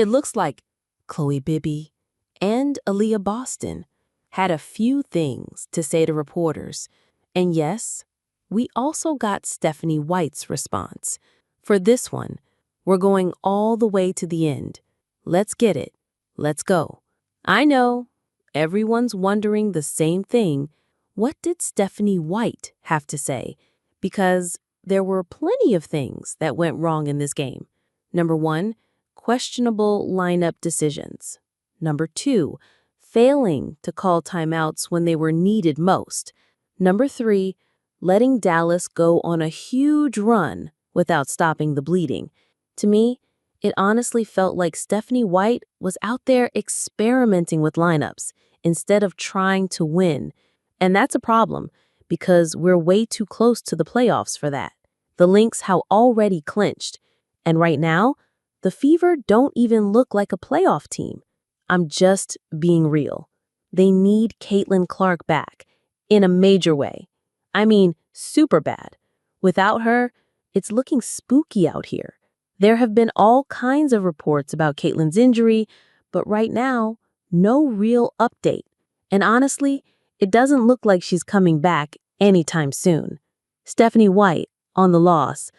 It looks like Chloe Bibby and Aaliyah Boston had a few things to say to reporters. And yes, we also got Stephanie White's response. For this one, we're going all the way to the end. Let's get it. Let's go. I know everyone's wondering the same thing. What did Stephanie White have to say? Because there were plenty of things that went wrong in this game. Number one, questionable lineup decisions. Number two, failing to call timeouts when they were needed most. Number three, letting Dallas go on a huge run without stopping the bleeding. To me, it honestly felt like Stephanie White was out there experimenting with lineups instead of trying to win. And that's a problem because we're way too close to the playoffs for that. The Lynx have already clinched. And right now, the Fever don't even look like a playoff team. I'm just being real. They need Caitlin Clark back in a major way. I mean, super bad. Without her, it's looking spooky out here. There have been all kinds of reports about Caitlin's injury, but right now, no real update. And honestly, it doesn't look like she's coming back anytime soon. Stephanie White, on the loss,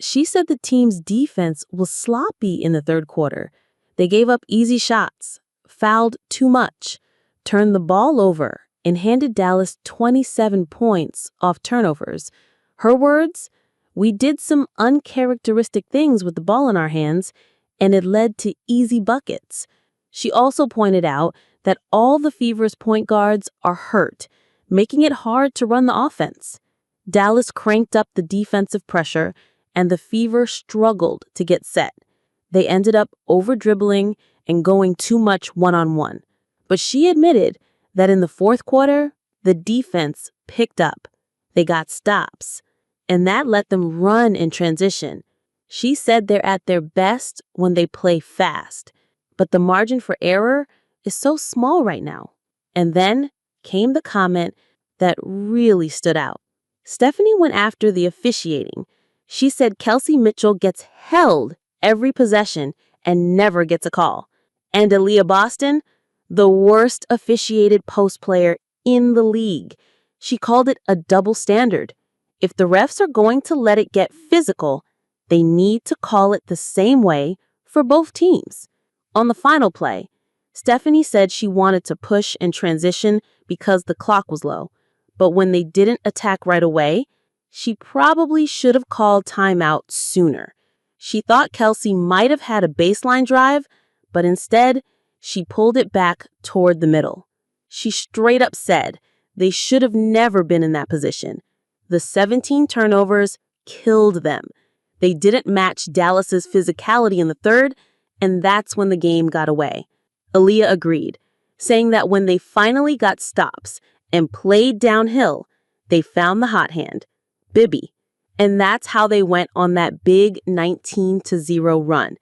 she said the team's defense was sloppy in the third quarter. They gave up easy shots, fouled too much, turned the ball over, and handed Dallas 27 points off turnovers. Her words? We did some uncharacteristic things with the ball in our hands, and it led to easy buckets. She also pointed out that all the Fever's point guards are hurt, making it hard to run the offense. Dallas cranked up the defensive pressure, and the Fever struggled to get set. They ended up over-dribbling and going too much one-on-one. But she admitted that in the fourth quarter, the defense picked up. They got stops, and that let them run in transition. She said they're at their best when they play fast, but the margin for error is so small right now. And then came the comment that really stood out. Stephanie went after the officiating. She said Kelsey Mitchell gets held every possession and never gets a call. And Aaliyah Boston, the worst officiated post player in the league. She called it a double standard. If the refs are going to let it get physical, they need to call it the same way for both teams. On the final play, Stephanie said she wanted to push and transition because the clock was low. But when they didn't attack right away, she probably should have called timeout sooner. She thought Kelsey might have had a baseline drive, but instead, she pulled it back toward the middle. She straight up said they should have never been in that position. The 17 turnovers killed them. They didn't match Dallas's physicality in the third, and that's when the game got away. Aaliyah agreed, saying that when they finally got stops and played downhill, they found the hot hand, Bibby. And that's how they went on that big 19-0 run.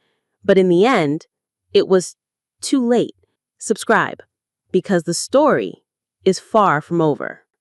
But in the end, it was too late. Subscribe, because the story is far from over.